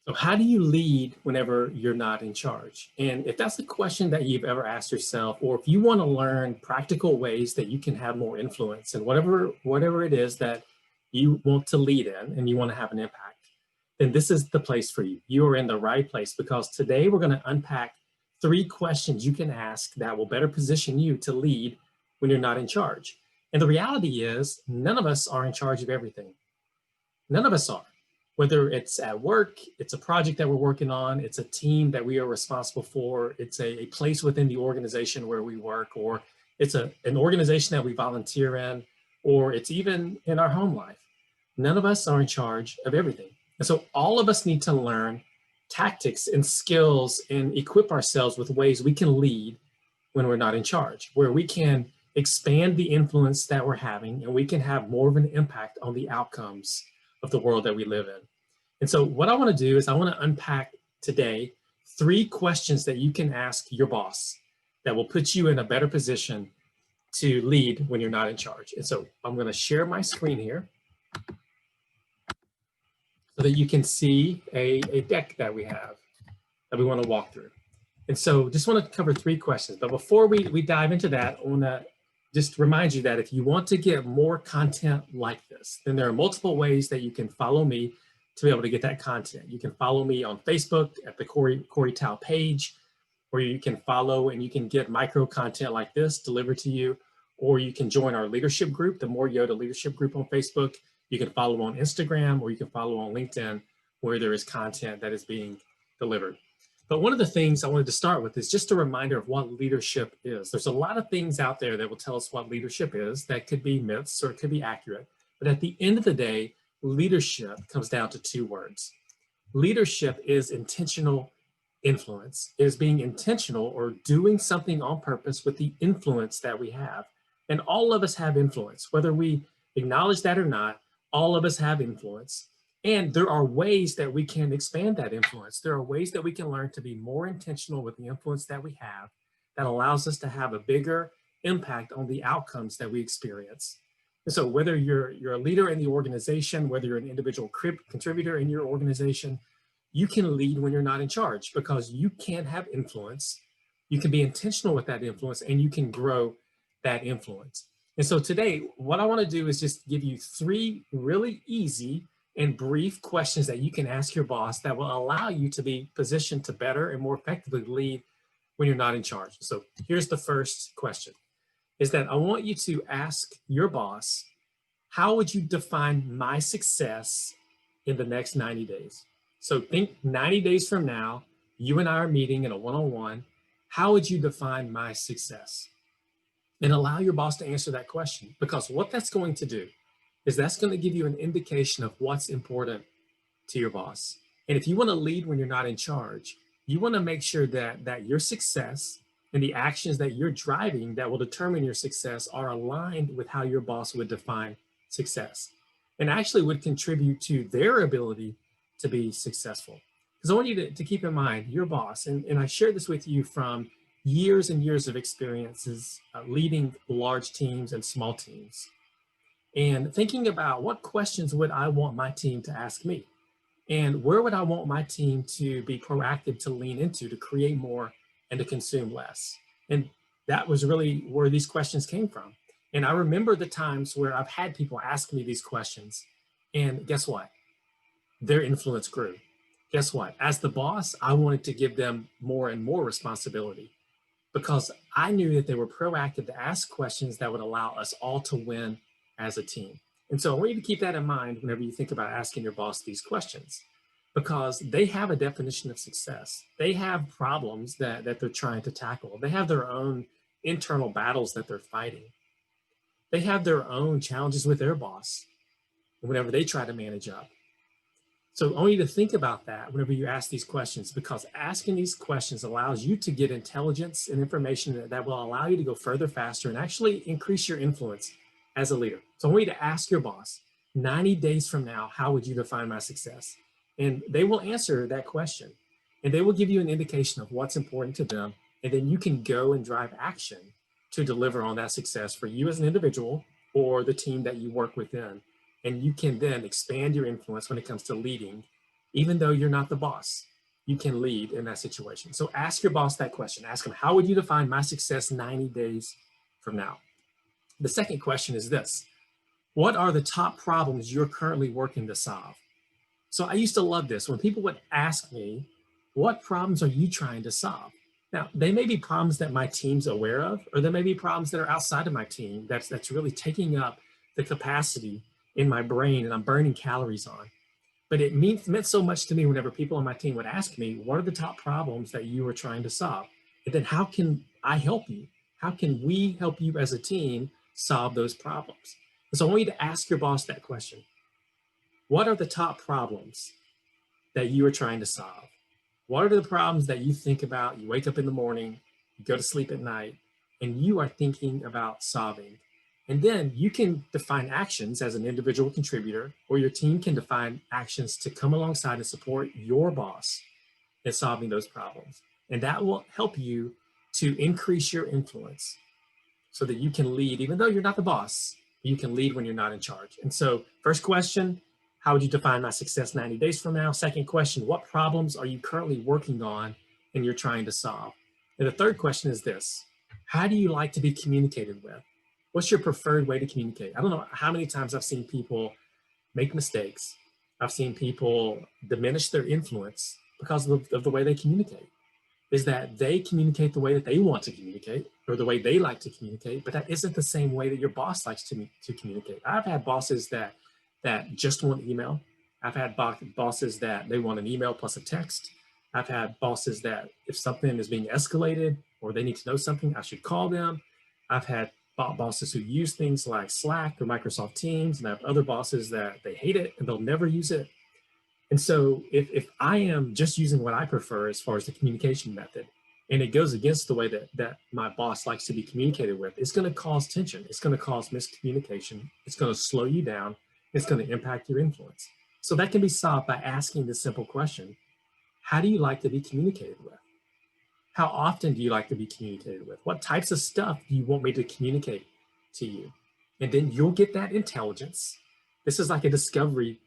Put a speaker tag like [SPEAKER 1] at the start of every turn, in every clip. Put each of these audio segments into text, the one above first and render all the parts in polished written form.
[SPEAKER 1] So how do you lead whenever you're not in charge? And if that's a question that you've ever asked yourself, or if you want to learn practical ways that you can have more influence and whatever it is that you want to lead in and you want to have an impact, then this is the place for you. You are in the right place because today we're going to unpack three questions you can ask that will better position you to lead when you're not in charge. And the reality is none of us are in charge of everything. None of us are. Whether it's at work, it's a project that we're working on, it's a team that we are responsible for, it's a place within the organization where we work, or it's an organization that we volunteer in, or it's even in our home life. None of us are in charge of everything. And so all of us need to learn tactics and skills and equip ourselves with ways we can lead when we're not in charge, where we can expand the influence that we're having and we can have more of an impact on the outcomes of the world that we live in. And so what I want to do is I want to unpack today three questions that you can ask your boss that will put you in a better position to lead when you're not in charge. And so I'm going to share my screen here so that you can see a deck that we have that we want to walk through. And so just want to cover three questions. But before we dive into that, I want to just remind you that if you want to get more content like this, then there are multiple ways that you can follow me to be able to get that content. You can follow me on Facebook at the Corey Tao page, or you can follow and you can get micro content like this delivered to you, or you can join our leadership group, the More Yoda Leadership Group on Facebook. You can follow on Instagram, or you can follow on LinkedIn, where there is content that is being delivered. But one of the things I wanted to start with is just a reminder of what leadership is. There's a lot of things out there that will tell us what leadership is. That could be myths or it could be accurate. But at the end of the day, leadership comes down to two words. Leadership is intentional influence. It is being intentional or doing something on purpose with the influence that we have. And all of us have influence, whether we acknowledge that or not, all of us have influence. And there are ways that we can expand that influence. There are ways that we can learn to be more intentional with the influence that we have that allows us to have a bigger impact on the outcomes that we experience. And so whether you're a leader in the organization, whether you're an individual contributor in your organization, you can lead when you're not in charge because you can have influence. You can be intentional with that influence and you can grow that influence. And so today, what I want to do is just give you three really easy and brief questions that you can ask your boss that will allow you to be positioned to better and more effectively lead when you're not in charge. So here's the first question, is that I want you to ask your boss, how would you define my success in the next 90 days? So think 90 days from now, you and I are meeting in a one-on-one. How would you define my success? And allow your boss to answer that question, because what that's going to do is that's going to give you an indication of what's important to your boss. And if you want to lead when you're not in charge, you want to make sure that your success and the actions that you're driving that will determine your success are aligned with how your boss would define success and actually would contribute to their ability to be successful. Because I want you to keep in mind your boss, and I share this with you from years and years of experiences leading large teams and small teams, and thinking about what questions would I want my team to ask me? And where would I want my team to be proactive to lean into to create more and to consume less? And that was really where these questions came from. And I remember the times where I've had people ask me these questions. And guess what? Their influence grew. Guess what? As the boss, I wanted to give them more and more responsibility because I knew that they were proactive to ask questions that would allow us all to win as a team. And so I want you to keep that in mind whenever you think about asking your boss these questions, because they have a definition of success. They have problems that they're trying to tackle. They have their own internal battles that they're fighting. They have their own challenges with their boss whenever they try to manage up. So I want you to think about that whenever you ask these questions, because asking these questions allows you to get intelligence and information that will allow you to go further, faster, and actually increase your influence as a leader. So I want you to ask your boss, 90 days from now, how would you define my success? And they will answer that question. And they will give you an indication of what's important to them. And then you can go and drive action to deliver on that success for you as an individual or the team that you work within. And you can then expand your influence when it comes to leading Even though you're not the boss, you can lead in that situation. So ask your boss that question. Ask him, how would you define my success 90 days from now? The second question is this: what are the top problems you're currently working to solve? So I used to love this when people would ask me, what problems are you trying to solve? Now, they may be problems that my team's aware of, or there may be problems that are outside of my team that's really taking up the capacity in my brain and I'm burning calories on. But it meant so much to me whenever people on my team would ask me, what are the top problems that you are trying to solve? And then how can I help you? How can we help you as a team solve those problems? And so I want you to ask your boss that question. What are the top problems that you are trying to solve? What are the problems that you think about? You wake up in the morning, you go to sleep at night, and you are thinking about solving. And then you can define actions as an individual contributor, or your team can define actions to come alongside and support your boss in solving those problems. And that will help you to increase your influence so that you can lead, even though you're not the boss, you can lead when you're not in charge. And so, first question, how would you define my success 90 days from now? Second question, what problems are you currently working on and you're trying to solve? And the third question is this: how do you like to be communicated with? What's your preferred way to communicate? I don't know how many times I've seen people make mistakes. I've seen people diminish their influence because of the way they communicate. Is that they communicate the way that they want to communicate or the way they like to communicate, but that isn't the same way that your boss likes to communicate. I've had bosses that just want email. I've had bosses that they want an email plus a text. I've had bosses that if something is being escalated or they need to know something, I should call them. I've had bosses who use things like Slack or Microsoft Teams, and I have other bosses that they hate it and they'll never use it. And so if I am just using what I prefer as far as the communication method, and it goes against the way that my boss likes to be communicated with, it's going to cause tension. It's going to cause miscommunication. It's going to slow you down. It's going to impact your influence. So that can be solved by asking this simple question: how do you like to be communicated with? How often do you like to be communicated with? What types of stuff do you want me to communicate to you? And then you'll get that intelligence. This is like a discovery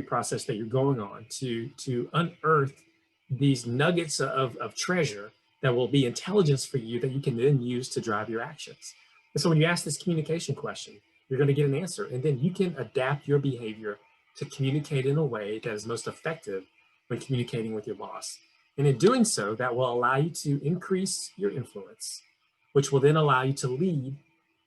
[SPEAKER 1] process that you're going on to unearth these nuggets of treasure that will be intelligence for you that you can then use to drive your actions. And so when you ask this communication question, you're going to get an answer, and then you can adapt your behavior to communicate in a way that is most effective when communicating with your boss. And in doing so, that will allow you to increase your influence, which will then allow you to lead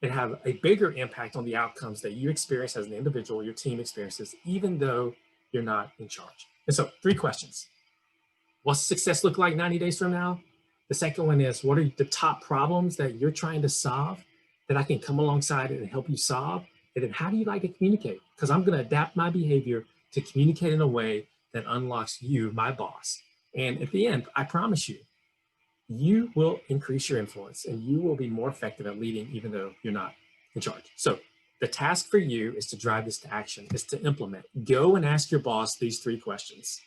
[SPEAKER 1] and have a bigger impact on the outcomes that you experience as an individual, your team experiences, even though you're not in charge. And so, 3 questions. What's success look like 90 days from now? The second one is, what are the top problems that you're trying to solve that I can come alongside and help you solve? And then how do you like to communicate? Because I'm going to adapt my behavior to communicate in a way that unlocks you, my boss. And at the end, I promise you, you will increase your influence and you will be more effective at leading even though you're not in charge. So the task for you is to drive this to action, is to implement. Go and ask your boss these 3 questions.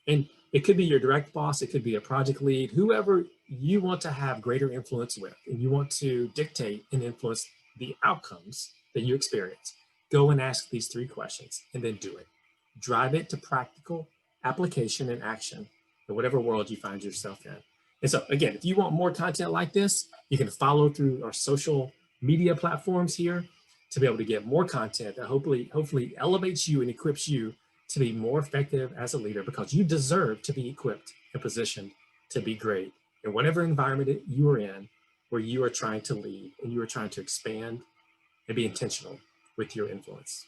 [SPEAKER 1] And it could be your direct boss, it could be a project lead, whoever you want to have greater influence with, and you want to dictate and influence the outcomes that you experience. Go and ask these 3 questions and then do it. Drive it to practical application and action in whatever world you find yourself in. And so again, if you want more content like this, you can follow through our social media platforms here to be able to get more content that hopefully elevates you and equips you to be more effective as a leader, because you deserve to be equipped and positioned to be great in whatever environment you are in, where you are trying to lead and you are trying to expand and be intentional with your influence.